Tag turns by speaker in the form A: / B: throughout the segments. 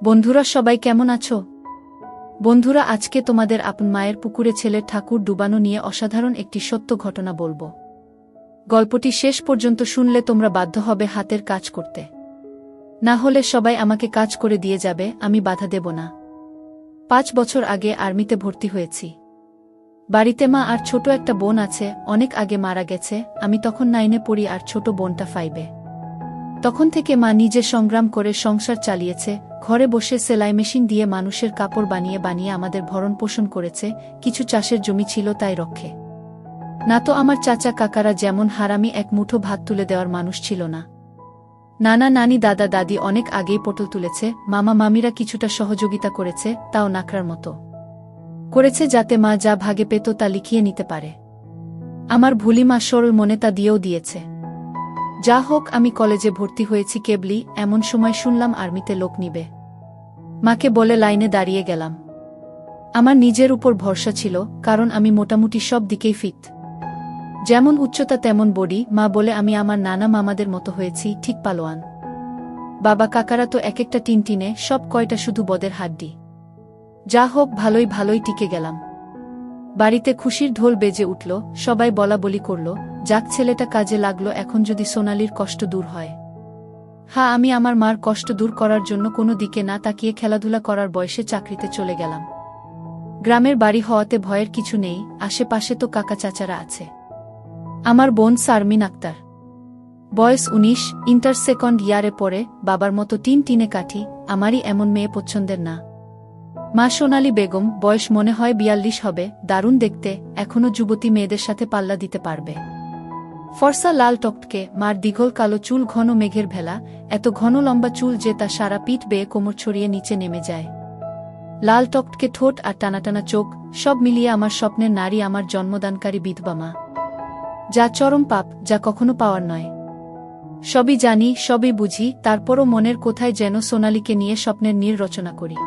A: বন্ধুরা সবাই কেমন আছো? বন্ধুরা আজকে তোমাদের আপন মায়ের পুকুরে ছেলের ঠাকুর ডুবানো নিয়ে অসাধারণ একটি সত্য ঘটনা বলবো। গল্পটি শেষ পর্যন্ত শুনলে তোমরা বাধ্য হবে হাতের কাজ করতে। না হলে সবাই আমাকে কাজ করে দিয়ে যাবে, আমি বাধা দেব না। 5 বছর আগে আর্মিতে ভর্তি হয়েছি। বাড়িতে মা আর ছোট একটা বোন আছে, অনেক আগে মারা গেছে। আমি তখন 9-এ পড়ি আর ছোট বোনটা 5-এ। তখন থেকে মা নিজে সংগ্রাম করে সংসার চালিয়েছে, ঘরে বসে সেলাই মেশিন দিয়ে মানুষের কাপড় বানিয়ে বানিয়ে আমাদের ভরণ পোষণ করেছে। কিছু চাষের জমি ছিল তাই রক্ষে। না তো আমার চাচা কাকারা যেমন হারামি এক মুঠো ভাত তুলে দেওয়ার মানুষ ছিল না। নানা নানি দাদা দাদি অনেক আগেই পটল তুলেছে, মামা মামিরা কিছুটা সহযোগিতা করেছে, তাও নাকড়ার মতো করেছে যাতে মা যা ভাগে পেত তা লিখিয়ে নিতে পারে। আমার ভুলি মা সরল মনে তা দিয়েও দিয়েছে। যা হোক, আমি কলেজে ভর্তি হয়েছি কেবলই, এমন সময় শুনলাম আর্মিতে লোক নিবে। মাকে বলে লাইনে দাঁড়িয়ে গেলাম। আমার নিজের উপর ভরসা ছিল, কারণ আমি মোটামুটি সব দিকেই ফিট। যেমন উচ্চতা তেমন বডি। মা বলে আমি আমার নানা মামাদের মতো হয়েছি, ঠিক পালোয়ান। বাবা কাকারা তো এক একটা টিনটিনে, সব কয়টা শুধু বদের হাড্ডি। যা হোক, ভালোই ভালোই টিকে গেলাম। বাড়িতে খুশির ঢোল বেজে উঠল, সবাই বলা বলি করল, যাক ছেলেটা কাজে লাগলো, এখন যদি সোনালির কষ্ট দূর হয়। হ্যাঁ, আমি আমার মার কষ্ট দূর করার জন্য কোনো দিকে না তাকিয়ে খেলাধুলা করার বয়সে চাকরিতে চলে গেলাম। গ্রামের বাড়ি হওয়াতে ভয়ের কিছু নেই, আশেপাশে তো কাকা চাচারা আছে। আমার বোন শারমিন আক্তার, বয়স 19, ইন্টার সেকেন্ড ইয়ারে পড়ে। বাবার মতো টিনে কাঠি, আমারই এমন মেয়ে পছন্দের না। মা সোনালী বেগম, বয়স মনে হয় 42 হবে, দারুণ দেখতে, এখনো যুবতী মেয়েদের সাথে পাল্লা দিতে পারবে। ফর্সা লাল টকটকে, মার দীঘল কালো চুল, ঘন মেঘের ভেলা, এত ঘন লম্বা চুল যে তা সারা পিঠ বেয়ে কোমর ছড়িয়ে নিচে নেমে যায়। লাল টকটকে ঠোঁট আর টানাটানা চোখ, সব মিলিয়ে আমার স্বপ্নের নারী, আমার জন্মদানকারী বিধবা মা। যা চরম পাপ, যা কখনো পাওয়ার নয়। সবই জানি, সবই বুঝি, তারপরও মনের কোথায় যেন সোনালীকে নিয়ে স্বপ্নের নীড় রচনা করি।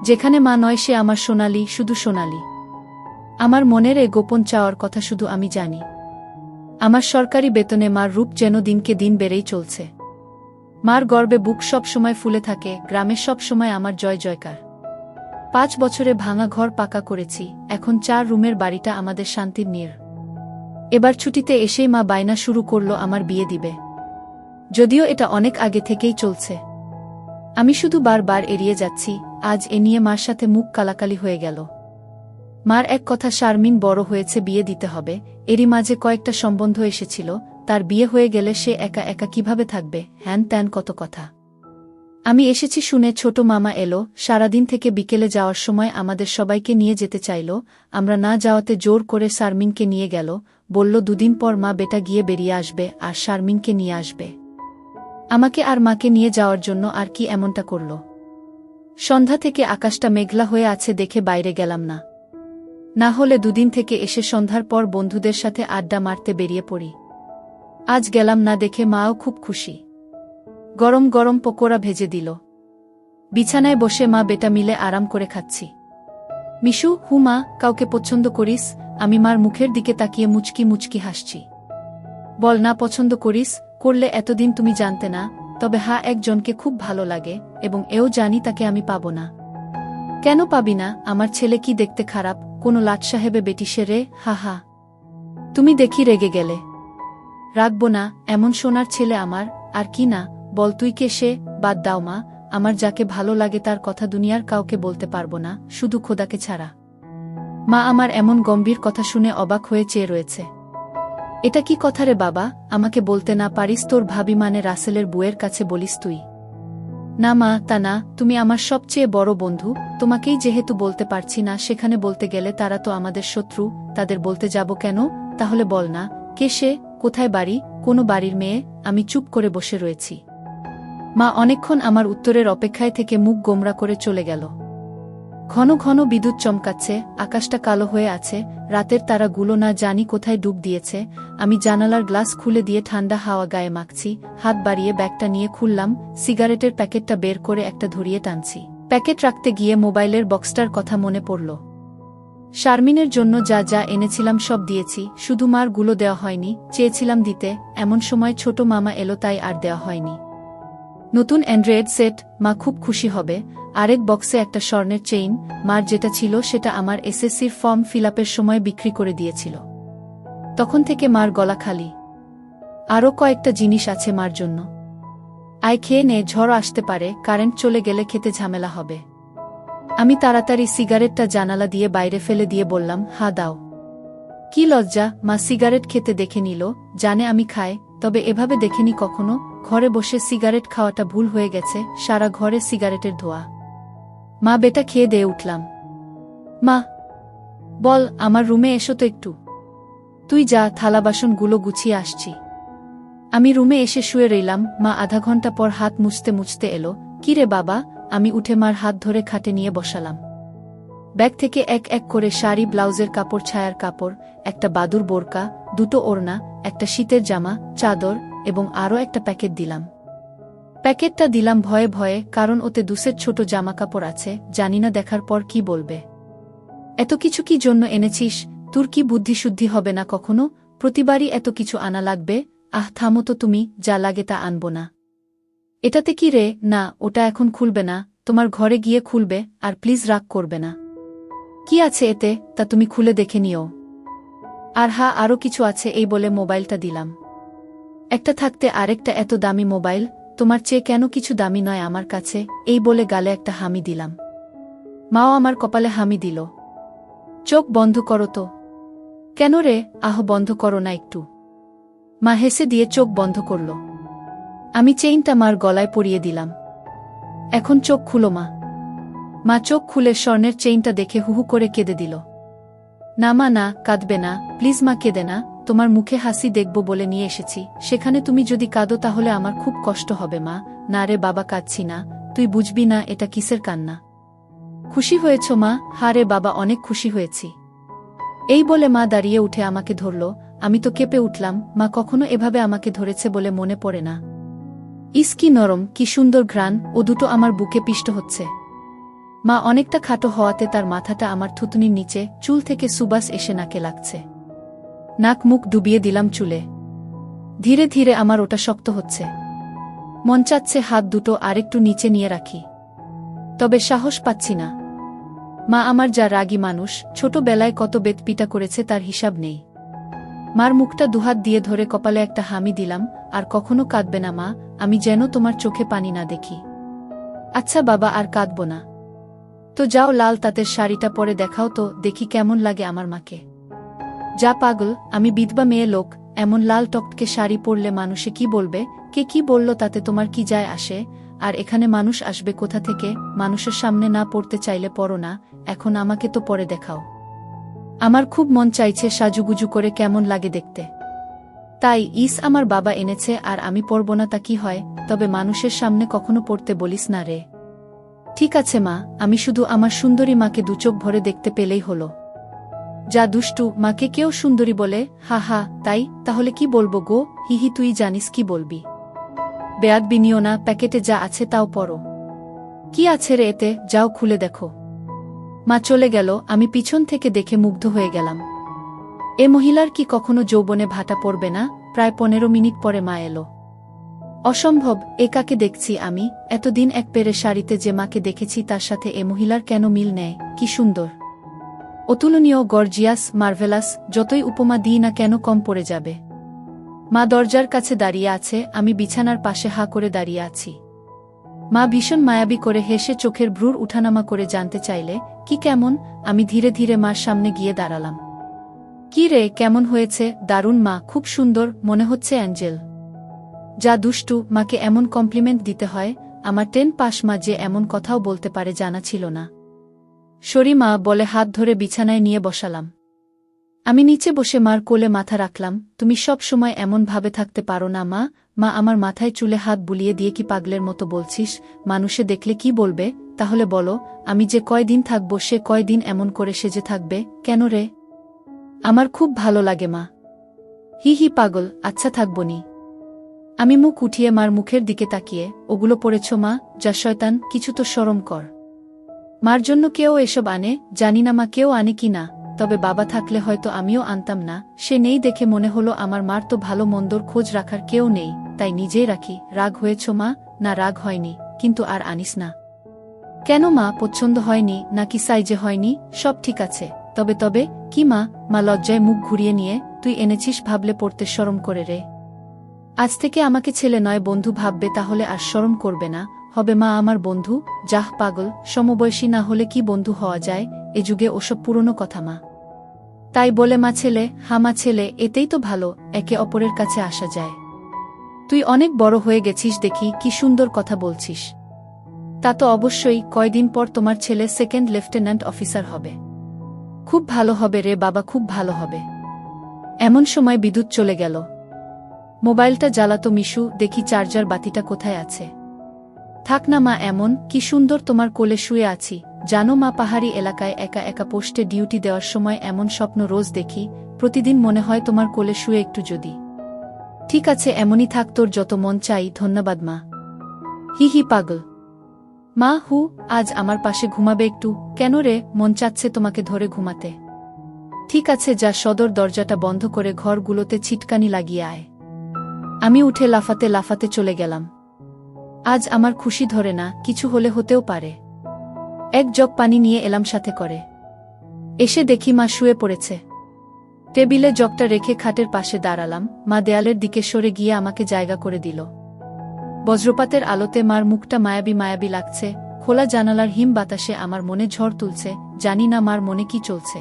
A: যেখানে মা নয় সে আমার সোনালী, শুধু সোনালী। আমার মনের এ গোপন চাওয়ার কথা শুধু আমি জানি। আমার সরকারি বেতনে মার রূপ যেন দিনকে দিন বেড়েই চলছে। মার গর্বে বুক সব সময় ফুলে থাকে, গ্রামে সব সময় আমার জয় জয়কার। 5 বছরে ভাঙা ঘর পাকা করেছি, এখন 4 রুমের বাড়িটা আমাদের শান্তির নীড়। এবার ছুটিতে এসেই মা বায়না শুরু করল আমার বিয়ে দিবে। যদিও এটা অনেক আগে থেকেই চলছে, আমি শুধু বারবার এড়িয়ে যাচ্ছি। আজ এ নিয়ে মার সাথে মুখ কালাকালি হয়ে গেল। মার এক কথা, শারমিন বড় হয়েছে, বিয়ে দিতে হবে। এরই মাঝে কয়েকটা সম্বন্ধ এসেছিল, তার বিয়ে হয়ে গেলে সে একা একা কিভাবে থাকবে, হ্যান ত্যান কত কথা। আমি এসেছি শুনে ছোট মামা এলো, সারাদিন থেকে বিকেলে যাওয়ার সময় আমাদের সবাইকে নিয়ে যেতে চাইল। আমরা না যাওয়াতে জোর করে শারমিনকে নিয়ে গেল, বলল 2 দিন পর মা বেটা গিয়ে বেরিয়ে আসবে আর শারমিনকে নিয়ে আসবে। আমাকে আর মাকে নিয়ে যাওয়ার জন্য আর কি এমনটা করল। সন্ধ্যা থেকে আকাশটা মেঘলা হয়ে আছে দেখে বাইরে গেলাম না। না হলে 2 দিন থেকে এসে সন্ধ্যার পর বন্ধুদের সাথে আড্ডা মারতে বেরিয়ে পড়ি। আজ গেলাম না দেখে মাও খুব খুশি। গরম গরম পকোড়া ভেজে দিল। বিছানায় বসে মা বেটা মিলে আরাম করে খাচ্ছি। মিশু, হুমা, কাউকে পছন্দ করিস? আমি মার মুখের দিকে তাকিয়ে মুচকি মুচকি হাসছি। বল না পছন্দ করিস, করলে এতদিন তুমি জানতে না। তবে হ্যাঁ, একজনকে খুব ভালো লাগে, এবং এও জানি তাকে আমি পাবো না। কেন পাবি না? আমার ছেলে কি দেখতে খারাপ? কোনো লাট সাহেবে বেটি সে রে? হা হা। তুমি দেখি রেগে গেলে। রাখবো না, এমন সোনার ছেলে আমার। আর কি না, বল তুই কে সে? বাদ দাও মা, আমার যাকে ভালো লাগে তার কথা দুনিয়ার কাউকে বলতে পারবো না, শুধু খোদাকে ছাড়া। মা আমার এমন গম্ভীর কথা শুনে অবাক হয়ে চেয়ে রয়েছে। এটা কি কথা রে বাবা? আমাকে বলতে না পারিস তোর ভাবি মানে রাসেলের বুয়ের কাছে বলিস তুই? না মা, তা না, তুমি আমার সবচেয়ে বড় বন্ধু, তোমাকেই যেহেতু বলতে পারছি না, সেখানে বলতে গেলে তারা তো আমাদের শত্রু, তাদের বলতে যাব কেন? তাহলে বল না, কে সে, কোথায় বাড়ি, কোনো বাড়ির মেয়ে? আমি চুপ করে বসে রয়েছি। মা অনেকক্ষণ আমার উত্তরের অপেক্ষায় থেকে মুখ গোমরা করে চলে গেল। ঘন ঘন বিদ্যুৎ চমকাচ্ছে, আকাশটা কালো হয়ে আছে, রাতের তারাগুলো না জানি কোথায় ডুব দিয়েছে। আমি জানালার গ্লাস খুলে দিয়ে ঠান্ডা হাওয়া গায়ে মাখছি, হাত বাড়িয়ে ব্যাগটা নিয়ে খুললাম, সিগারেটের প্যাকেটটা বের করে একটা ধরিয়ে টানছি। প্যাকেট রাখতে গিয়ে মোবাইলের বক্সটার কথা মনে পড়ল। শারমিনের জন্য যা যা এনেছিলাম সব দিয়েছি, শুধু মার গুলো দেওয়া হয়নি, চেয়েছিলাম দিতে, এমন সময় ছোট মামা এলো তাই আর দেওয়া হয়নি। নতুন অ্যান্ড্রয়েড সেট, মা খুব খুশি হবে। আরেক বক্সে একটা স্বর্ণের চেইন, মার যেটা ছিল সেটা আমার এসএসসির ফর্ম ফিলআপের সময় বিক্রি করে দিয়েছিল। তখন থেকে মার গলা খালি। আরও কয়েকটা জিনিস আছে মার জন্য। আয় খেয়ে নে, ঝড় আসতে পারে, কারেন্ট চলে গেলে খেতে ঝামেলা হবে। আমি তাড়াতাড়ি সিগারেটটা জানালা দিয়ে বাইরে ফেলে দিয়ে বললাম, হা দাও। কি লজ্জা! মা সিগারেট খেতে দেখে নিল, জানে আমি খাই, তবে এভাবে দেখেনি কখনো। ঘরে বসে সিগারেট খাওয়াটা ভুল হয়ে গেছে, সারা ঘরে সিগারেটের ধোঁয়া। মা বেটা খেয়ে দিয়ে উঠলাম। মা বল, আমার রুমে এসো তো একটু। তুই যা, থালা বাসনগুলো গুছিয়ে আসছি। আমি রুমে এসে শুয়ে রইলাম। মা আধা ঘন্টা পর হাত মুছতে মুছতে এলো। কি রে বাবা? আমি উঠে মার হাত ধরে খাটে নিয়ে বসালাম। ব্যাগ থেকে এক এক করে শাড়ি, ব্লাউজের কাপড়, ছায়ার কাপড়, একটা বাদুর বোরকা, দুটো ওড়না, একটা শীতের জামা, চাদর এবং আরও একটা প্যাকেট দিলাম। প্যাকেটটা দিলাম ভয়ে ভয়ে, কারণ ওতে দুসের ছোট জামা কাপড় আছে, জানি না দেখার পর কি বলবে। এত কিছু কি জন্য এনেছিস? তোর কি বুদ্ধিশুদ্ধি হবে না কখনো? প্রতিবারই এত কিছু আনা লাগবে? আহ থামো তো তুমি, যা লাগে তা আনবো না। এটাতে কি রে? না, ওটা এখন খুলবে না, তোমার ঘরে গিয়ে খুলবে, আর প্লিজ রাগ করবে না। কি আছে এতে, তা তুমি খুলে দেখে নিও। আর হ্যাঁ, আরও কিছু আছে, এই বলে মোবাইলটা দিলাম। একটা থাকতে আরেকটা এত দামি মোবাইল, তোমার চেয়ে কেন কিছু দামি নয় আমার কাছে, এই বলে গালে একটা হামি দিলাম। মাও আমার কপালে হামি দিল। চোখ বন্ধ করো তো। কেন রে? আহ বন্ধ করো না একটু। মা হেসে দিয়ে চোখ বন্ধ করল। আমি চেইনটা মার গলায় পরিয়ে দিলাম। এখন চোখ খুলো মা। মা চোখ খুলে স্বর্ণের চেইনটা দেখে হুহু করে কেঁদে দিল। না মা, না, কাঁদবে না, প্লিজ মা, কেঁদে না, তোমার মুখে হাসি দেখব বলে নিয়ে এসেছি, সেখানে তুমি যদি কাঁদো তাহলে আমার খুব কষ্ট হবে মা। না রে বাবা, কাঁদছি না, তুই বুঝবি না এটা কিসের কান্না। খুশি হয়েছ মা? হা রে বাবা, অনেক খুশি হয়েছি। এই বলে মা দাঁড়িয়ে উঠে আমাকে ধরল। আমি তো কেঁপে উঠলাম। মা কখনো এভাবে আমাকে ধরেছে বলে মনে পড়ে না। ইস কি নরম, কি সুন্দর ঘ্রাণ, ও দুটো আমার বুকে পিষ্ট হচ্ছে। মা অনেকটা খাটো হওয়াতে তার মাথাটা আমার থুতনির নিচে, চুল থেকে সুবাস এসে নাকে লাগছে। নাক মুখ ডুবিয়ে দিলাম চুলে। ধীরে ধীরে আমার ওটা শক্ত হচ্ছে। মন চাচ্ছে হাত দুটো আরেকটু নিচে নিয়ে রাখি, তবে সাহস পাচ্ছি না। মা আমার যা রাগী মানুষ, ছোটবেলায় কত বেত পিটা করেছে তার হিসাব নেই। মার মুখটা দুহাত দিয়ে ধরে কপালে একটা হামি দিলাম। আর কখনো কাঁদবে না মা, আমি যেন তোমার চোখে পানি না দেখি। আচ্ছা বাবা, আর কাঁদব না। তো যাও, লাল তাঁতের শাড়িটা পরে দেখাও তো, দেখি কেমন লাগে আমার মাকে। যা পাগল, আমি বিধবা মেয়ে লোক, এমন লাল টকটকে শাড়ি পরলে মানুষে কি বলবে? কে কি বলল তাতে তোমার কি যায় আসে? আর এখানে মানুষ আসবে কোথা থেকে? মানুষের সামনে না পড়তে চাইলে পড়ো না, এখন আমাকে তো পরে দেখাও। আমার খুব মন চাইছে সাজুগুজু করে কেমন লাগে দেখতে। তাই আমার বাবা এনেছে, আর আমি পরব না তা কি হয়? তবে মানুষের সামনে কখনো পড়তে বলিস না রে। ঠিক আছে মা, আমি শুধু আমার সুন্দরী মাকে দুচোখ ভরে দেখতে পেলেই হলো। যা দুষ্টু, মাকে কেউ সুন্দরী বলে? হা হা, তাই? তাহলে কি বলবো গো? হিহি, তুই জানিস কি বলবি। বেয়াদবি নিও না, প্যাকেটে যা আছে তাও পড়ো। কি আছে রে এতে? যাও খুলে দেখো। মা চলে গেল। আমি পিছন থেকে দেখে মুগ্ধ হয়ে গেলাম। এ মহিলার কি কখনো যৌবনে ভাটা পড়বে না? প্রায় 15 মিনিট পরে মা এলো। অসম্ভব, এ কাকে দেখছি আমি? এতদিন এক পেরে শাড়িতে যে মাকে দেখেছি তার সাথে এ মহিলার কেন মিল নেয়? কি সুন্দর, অতুলনীয়, গর্জিয়াস, মার্ভেলাস, যতই উপমা দিই না কেন কম পড়ে যাবে। মা দরজার কাছে দাঁড়িয়ে আছে, আমি বিছানার পাশে হা করে দাঁড়িয়ে আছি। মা ভীষণ মায়াবী করে হেসে চোখের ভ্রুর উঠানামা করে জানতে চাইলে, কি কেমন? আমি ধীরে ধীরে মার সামনে গিয়ে দাঁড়ালাম। কি রে, কেমন হয়েছে? দারুণ মা, খুব সুন্দর, মনে হচ্ছে অ্যাঞ্জেল। যা দুষ্টু, মাকে এমন কমপ্লিমেন্ট দিতে হয়? আমার 10 পাস মা যে এমন কথাও বলতে পারে জানা ছিল না। সরি মা বলে হাত ধরে বিছানায় নিয়ে বসালাম। আমি নিচে বসে মার কোলে মাথা রাখলাম। তুমি সব সময় এমন ভাবে থাকতে পারো না মা? মা আমার মাথায় চুলে হাত বুলিয়ে দিয়ে, কি পাগলের মতো বলছিস? মানুষে দেখলে কি বলবে? তাহলে বলো, আমি যে কয়দিন থাকবো সে কয়দিন এমন করে সেজে থাকবে কেন রে? আমার খুব ভালো লাগে মা। হি হি পাগল, আচ্ছা থাকবনি। আমি মুখ উঠিয়ে মার মুখের দিকে তাকিয়ে, ওগুলো পড়েছ মা? যা শয়তান, কিছু তো শরম কর। মার জন্য কেউ এসব আনে? জানি না মা কেউ আনে কি না, তবে বাবা থাকলে হয়তো আমিও আনতাম না। সে নেই দেখে মনে হলো আমার মার তো ভালো মন্দর খোঁজ রাখার কেউ নেই, তাই নিজেই রাখি। রাগ হয়েছ মা? না রাগ হয়নি, কিন্তু আর আনিস না। কেন মা, পছন্দ হয়নি নাকি সাইজে হয়নি? সব ঠিক আছে। তবে তবে কি মা? মা লজ্জায় মুখ ঘুরিয়ে নিয়ে, তুই এনেছিস ভাবলে পড়তে শরম করে রে। আজ থেকে আমাকে ছেলে নয় বন্ধু ভাববে, তাহলে আর শরম করবে না। হবে মা আমার বন্ধু। যাহ পাগল, সমবয়সী না হলে কি বন্ধু হওয়া যায়? এ যুগে ওসব পুরনো কথা মা। তাই বলে মা ছেলে, হামা ছেলে, এতেই তো ভালো, একে অপরের কাছে আসা যায়। তুই অনেক বড় হয়ে গেছিস দেখি, কি সুন্দর কথা বলছিস। তা তো অবশ্যই, কয়দিন পর তোমার ছেলে সেকেন্ড লেফটেন্যান্ট অফিসার হবে। খুব ভালো হবে রে বাবা, খুব ভালো হবে। এমন সময় বিদ্যুৎ চলে গেল। মোবাইলটা জ্বালাতো মিশু, দেখি চার্জার বাতিটা কোথায় আছে। থাক না মা, এমন কি সুন্দর তোমার কোলে শুয়ে আছি। জানো মা, পাহাড়ি এলাকায় একা একা পোস্টে ডিউটি দেওয়ার সময় এমন স্বপ্ন রোজ দেখি। প্রতিদিন মনে হয় তোমার কোলে শুয়ে একটু যদি। ঠিক আছে, এমনই থাক, তোর যত মন চাই। ধন্যবাদ মা। হি হি পাগল। মা হু, আজ আমার পাশে ঘুমাবে একটু? কেন রে, মন চাচ্ছে তোমাকে ধরে ঘুমাতে। ঠিক আছে, যা সদর দরজাটা বন্ধ করে ঘরগুলোতে ছিটকানি লাগিয়ে আয়। আমি উঠে লাফাতে লাফাতে চলে গেলাম। আজ আমার খুশি ধরে না, কিছু হলে হতেও পারে। এক জগ পানি নিয়ে এলাম সাথে করে। এসে দেখি মা শুয়ে পড়েছে। টেবিলে জগটা রেখে খাটের পাশে দাঁড়ালাম। মা দেয়ালের দিকে সরে গিয়ে আমাকে জায়গা করে দিল। বজ্রপাতের আলোতে মার মুখটা মায়াবী মায়াবী লাগছে। খোলা জানালার হিম বাতাসে আমার মনে ঝড় তুলছে। জানি না মার মনে কি চলছে।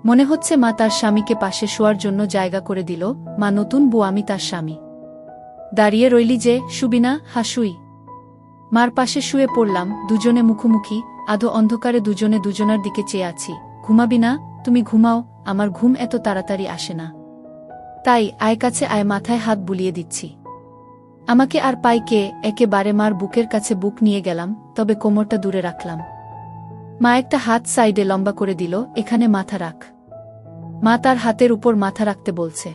A: মনে হচ্ছে মা তার স্বামীকে পাশে শোয়ার জন্য জায়গা করে দিল। মা নতুন বউ, আমি তার স্বামী। দাঁড়িয়ে রইলি যে, শুবি না? হাসুই। মার পাশে শুয়ে পড়লাম, দুজনে মুখোমুখি। আধো অন্ধকারে দুজনে দুজনার দিকে চেয়ে আছি। ঘুমাবি না? তুমি ঘুমাও, আমার ঘুম এত তাড়াতাড়ি আসে না। তাই আয় কাছে আয়, মাথায় হাত বুলিয়ে দিচ্ছি। আমাকে আর পাই কে? একেবারে মার বুকের কাছে বুক নিয়ে গেলাম, তবে কোমরটা দূরে রাখলাম। মা একটা হাত সাইডে লম্বা করে দিল, এখানে মাথা রাখ। মা তার হাতের উপর মাথা রাখতে বলছে।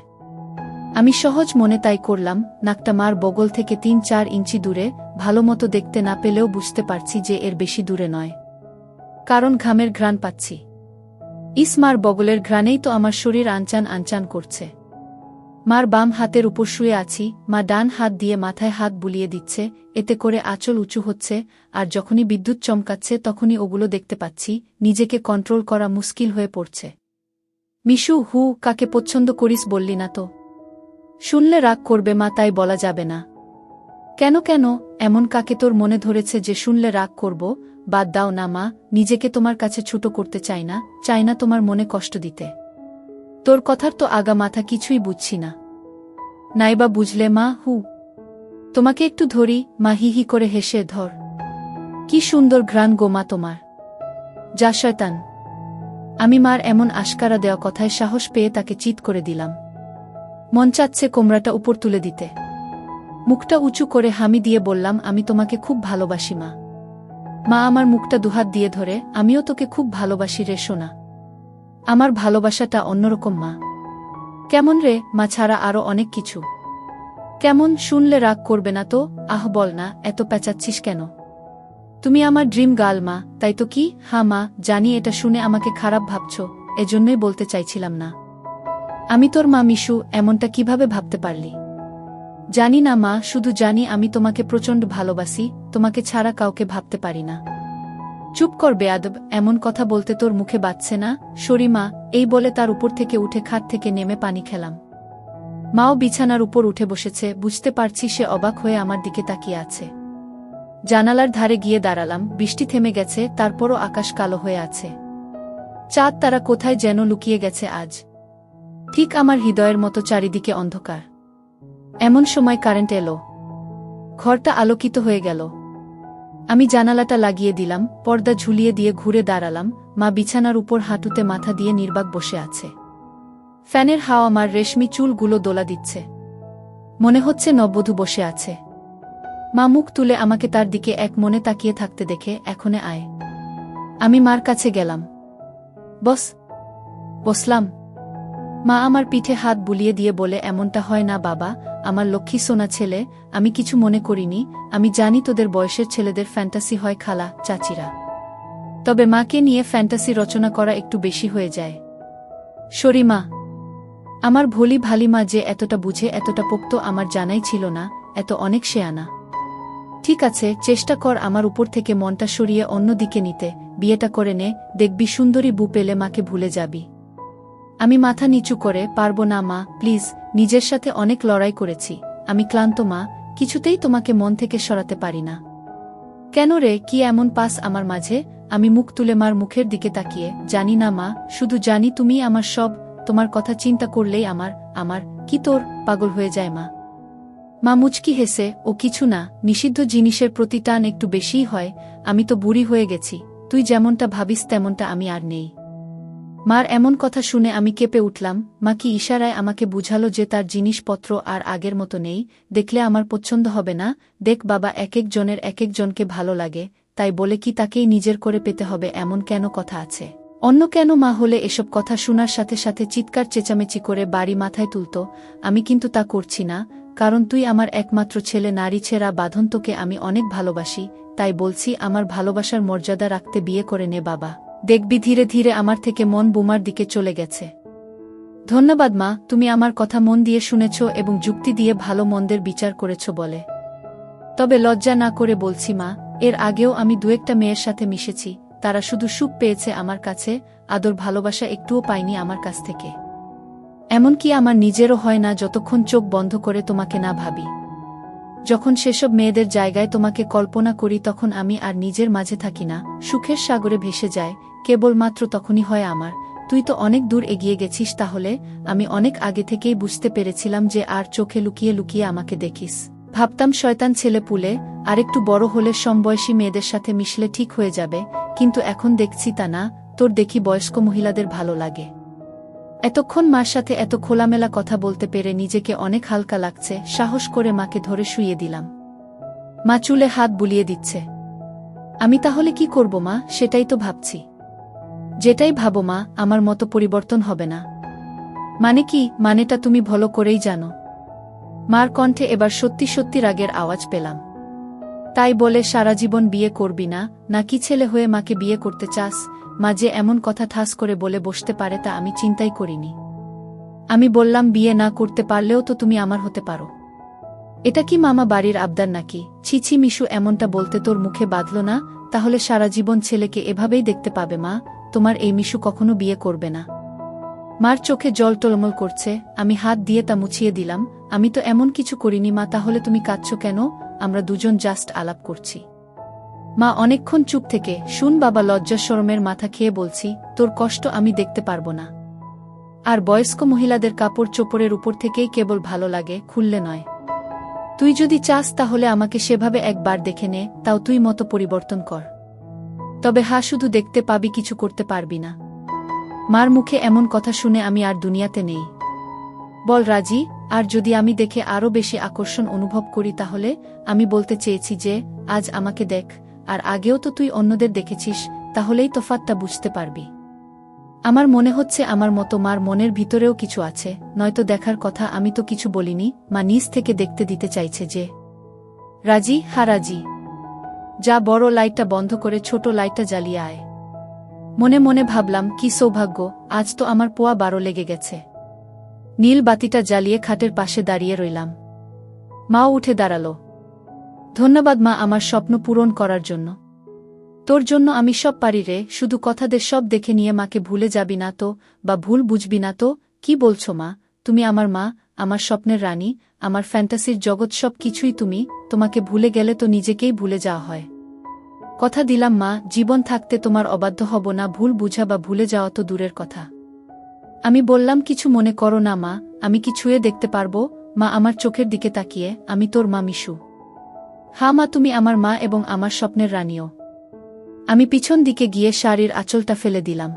A: আমি সহজ মনে তাই করলাম। নাকটা মার বগল থেকে ৩-৪ ইঞ্চি দূরে। ভালোমতো দেখতে না পেলেও বুঝতে পারছি যে এর বেশি দূরে নয়, কারণ ঘামের ঘ্রাণ পাচ্ছি। ইস, মার বগলের ঘ্রাণেই তো আমার শরীর আনচান আনচান করছে। মার বাম হাতের উপর শুয়ে আছি। মা ডান হাত দিয়ে মাথায় হাত বুলিয়ে দিচ্ছে, এতে করে আঁচল উঁচু হচ্ছে। আর যখনই বিদ্যুৎ চমকাচ্ছে তখনই ওগুলো দেখতে পাচ্ছি। নিজেকে কন্ট্রোল করা মুশকিল হয়ে পড়ছে। মিশু, হু, কাকে পছন্দ করিস বললি না তো? শুনলে রাগ করবে মা, তাই বলা যাবে না। কেন কেন, এমন কাকে তোর মনে ধরেছে যে শুনলে রাগ করব? বাদ দাও না মা, নিজেকে তোমার কাছে ছোট করতে চাই না, চাই না তোমার মনে কষ্ট দিতে। তোর কথার তো আগা মাথা কিছুই বুঝছি না। নাইবা বুঝলে মা, হু। তোমাকে একটু ধরি। মা হি হি করে হেসে, ধর। কি সুন্দর ঘ্রাণ গো মা তোমার। যা শয়তান। আমি মার এমন আশকারা দেওয়া কথায় সাহস পেয়ে তাকে চিৎ করে দিলাম। মন চাচ্ছে কোমরাটা উপর তুলে দিতে। মুখটা উঁচু করে হামি দিয়ে বললাম, আমি তোমাকে খুব ভালোবাসি মা। মা আমার মুখটা দুহাত দিয়ে ধরে, আমিও তোকে খুব ভালোবাসি রে সোনা। আমার ভালোবাসাটা অন্যরকম মা। কেমন রে? মা ছাড়া আরো অনেক কিছু। কেমন? শুনলে রাগ করবে না তো? আহ বল না, এত পেঁচাচ্ছিস কেন? তুমি আমার ড্রিম গার্ল মা, তাই তো? কি? হ্যাঁ মা, জানি এটা শুনে আমাকে খারাপ ভাবছ, এজন্যই বলতে চাইছিলাম না। আমি তোর মা মিশু, এমনটা কিভাবে ভাবতে পারলি? জানি না মা, শুধু জানি আমি তোমাকে প্রচণ্ড ভালোবাসি। তোমাকে ছাড়া কাউকে ভাবতে পারি না। চুপ কর বেয়াদব, এমন কথা বলতে তোর মুখে বাজছে না? সরি মা। এই বলে তার উপর থেকে উঠে খাট থেকে নেমে পানি খেলাম। মাও বিছানার উপর উঠে বসেছে। বুঝতে পারছি সে অবাক হয়ে আমার দিকে তাকিয়ে আছে। জানালার ধারে গিয়ে দাঁড়ালাম। বৃষ্টি থেমে গেছে, তারপরও আকাশ কালো হয়ে আছে। চাঁদ তারা কোথায় যেন লুকিয়ে গেছে আজ। ঠিক আমার হৃদয়ের মতো চারিদিকে অন্ধকার। এমন সময় কারেন্ট এলো। ঘরটা আলোকিত হয়ে গেল। আমি জানালাটা লাগিয়ে দিলাম, পর্দা ঝুলিয়ে দিয়ে ঘুরে দাঁড়ালাম। মা বিছানার উপর হাঁটুতে মাথা দিয়ে নির্বাক বসে আছে। ফ্যানের হাওয়া আমার রেশমি চুলগুলো দোলা দিচ্ছে। মনে হচ্ছে নববধূ বসে আছে। মা মুখ তুলে আমাকে তার দিকে এক মনে তাকিয়ে থাকতে দেখে, এখনে আয়। আমি মার কাছে গেলাম। বস। বসলাম। মা আমার পিঠে হাত বুলিয়ে দিয়ে বলে, এমনটা হয় না বাবা, আমার লক্ষ্মী সোনা ছেলে। আমি কিছু মনে করিনি। আমি জানি তোদের বয়সের ছেলেদের ফ্যান্টাসি হয় খালা, চাচিরা। তবে মাকে নিয়ে ফ্যান্টাসি রচনা করা একটু বেশি হয়ে যায়। সরি মা। আমার ভোলি ভালি মা যে এতটা বুঝে, এতটা পোক্ত আমার জানাই ছিল না। এত অনেক শেয়ানা। ঠিক আছে, চেষ্টা কর আমার উপর থেকে মনটা সরিয়ে অন্য দিকে নিতে, বিয়েটা করে নে, দেখবি সুন্দরী বউ পেলে মাকে ভুলে যাবি। আমি মাথা নিচু করে, পারবো না মা, প্লিজ, নিজের সাথে অনেক লড়াই করেছি, আমি ক্লান্ত মা, কিছুতেই তোমাকে মন থেকে সরাতে পারি না। কেন রে, কি এমন পাস আমার মাঝে? আমি মুখ তুলে মার মুখের দিকে তাকিয়ে, জানি না মা, শুধু জানি তুমি আমার সব, তোমার কথা চিন্তা করলেই আমার কি তোর পাগল হয়ে যায় মা। মা মুচকি হেসে, ও কিছু না, নিষিদ্ধ জিনিসের প্রতি টান একটু বেশিই হয়, আমি তো বুড়ি হয়ে গেছি, তুই যেমনটা ভাবিস তেমনটা আমি আর নেই। মার এমন কথা শুনে আমি কেঁপে উঠলাম। মা কি ইশারায় আমাকে বুঝালো যে তার জিনিসপত্র আর আগের মতো নেই, দেখলে আমার পছন্দ হবে না? দেখ বাবা, এক একজনের এক একজনকে ভালো লাগে, তাই বলে কি তাকেই নিজের করে পেতে হবে এমন কেন কথা আছে? অন্য কেন মা হলে এসব কথা শোনার সাথে সাথে চিৎকার চেঁচামেচি করে বাড়ি মাথায় তুলত। আমি কিন্তু তা করছি না, কারণ তুই আমার একমাত্র ছেলে, নারী ছেঁড়া বাঁধন, তোকে আমি অনেক ভালোবাসি, তাই বলছি আমার ভালোবাসার মর্যাদা রাখতে বিয়ে করে নে বাবা, দেখবি ধীরে ধীরে আমার থেকে মন বোমার দিকে চলে গেছে। ধন্যবাদ মা, তুমি আমার কথা মন দিয়ে শুনেছ এবং যুক্তি দিয়ে ভালো মন্দের বিচার করেছ বলে। তবে লজ্জা না করে বলছি মা, এর আগেও আমি দু একটা মেয়ের সাথে মিশেছি, তারা শুধু সুখ পেয়েছে আমার কাছে, আদর ভালোবাসা একটুও পাইনি আমার কাছ থেকে। এমনকি আমার নিজেরও হয় না যতক্ষণ চোখ বন্ধ করে তোমাকে না ভাবি। যখন সেসব মেয়েদের জায়গায় তোমাকে কল্পনা করি তখন আমি আর নিজের মাঝে থাকি না, সুখের সাগরে ভেসে যায়, কেবলমাত্র তখনই হয় আমার। তুই তো অনেক দূর এগিয়ে গেছিস, তাহলে আমি অনেক আগে থেকেই বুঝতে পেরেছিলাম যে আর চোখে লুকিয়ে লুকিয়ে আমাকে দেখিস। ভাবতাম শয়তান ছেলে পুলে, আরেকটু বড় হলে সমবয়সী মেয়েদের সাথে মিশলে ঠিক হয়ে যাবে, কিন্তু এখন দেখছি তা না, তোর দেখি বয়স্ক মহিলাদের ভালো লাগে। এতক্ষণ মার সাথে এত খোলামেলা কথা বলতে পেরে নিজেকে অনেক হালকা লাগছে। সাহস করে মাকে ধরে শুইয়ে দিলাম। মা চুলে হাত বুলিয়ে দিচ্ছে। আমি তাহলে কি করব মা? সেটাই তো ভাবছি। যেটাই ভাবো মা, আমার মতো পরিবর্তন হবে না। মানে কি? মানেটা তুমি ভালো করেই জানো। মার কণ্ঠে এবার সত্যি সত্যি রাগের আওয়াজ পেলাম। তাই বলে সারা জীবন বিয়ে করবি না, নাকি ছেলে হয়ে মাকে বিয়ে করতে চাস? মা যে এমন কথা ঠাস করে বলে বসতে পারে তা আমি চিন্তাই করিনি। আমি বললাম, বিয়ে না করতে পারলেও তো তুমি আমার হতে পারো। এটা কি মামা বাড়ির আবদার নাকি? ছি ছি মিশু, এমনটা বলতে তোর মুখে বাঁধল না? তাহলে সারা জীবন ছেলেকে এভাবেই দেখতে পাবে মা, তোমার এই মিশু কখনো বিয়ে করবে না। মার চোখে জল টলমল করছে, আমি হাত দিয়ে তা মুছিয়ে দিলাম। আমি তো এমন কিছু করিনি মা, তাহলে তুমি কাঁদছো কেন? আমরা দুজন জাস্ট আলাপ করছি। মা অনেকক্ষণ চুপ থেকে, শুন বাবা, লজ্জা শরমের মাথা খেয়ে বলছি, তোর কষ্ট আমি দেখতে পারবো না। আর বয়স্ক মহিলাদের কাপড় চোপড়ের উপর থেকেই কেবল ভালো লাগে, খুললে নয়। তুই যদি চাস তাহলে আমাকে সেভাবে একবার দেখে নে, তাও তুই মতো পরিবর্তন কর। তবে শুধু দেখতে পাবি, কিছু করতে পারবি না। মার মুখে এমন কথা শুনে আমি আর দুনিয়াতে নেই। বল রাজি? আর যদি আমি দেখে আরও বেশি আকর্ষণ অনুভব করি তাহলে? আমি বলতে চেয়েছি যে, আজ আমাকে দেখ, আর আগেও তো তুই অন্যদের দেখেছিস, তাহলেই তফাৎটা বুঝতে পারবি। আমার মনে হচ্ছে আমার মতো মার মনের ভিতরেও কিছু আছে, নয়তো দেখার কথা। আমি তো কিছু বলিনি, মা নিজ থেকে দেখতে দিতে চাইছে যে। রাজি? রাজি। যা, বড় লাইটটা বন্ধ করে ছোট লাইটটা জ্বালিয়ে আয়। মনে মনে ভাবলাম, কি সৌভাগ্য, আজ তো আমার পোয়া 12 লেগে গেছে। নীল বাতিটা জ্বালিয়ে খাটের পাশে দাঁড়িয়ে রইলাম। মাও উঠে দাঁড়ালো। ধন্যবাদ মা, আমার স্বপ্ন পূরণ করার জন্য। তোর জন্য আমি সব পারি রে, শুধু কথাদের সব দেখে নিয়ে মাকে ভুলে যাবি না তো, বা ভুল বুঝবি না তো? কি বলছো মা? তুমি আমার মা, আমার স্বপ্নের রানী, আমার ফ্যান্টাসির জগৎ, সব কিছুই তুমি। তোমাকে ভুলে গেলে তো নিজেকেই ভুলে যাওয়া হয়। কথা দিলাম মা, জীবন থাকতে তোমার অবাধ্য হব না। ভুল বুঝা বা ভুলে যাওয়া তো দূরের কথা। আমি বললাম, কিছু মনে করো না মা, আমি কি ছুঁয়ে দেখতে পারবো? মা আমার চোখের দিকে তাকিয়ে, আমি তোর মা মিশু। মা, তুমি আমার মা এবং আমার স্বপ্নের রানীও। আমি পিছন দিকে গিয়ে শাড়ির আঁচলটা ফেলে দিলাম।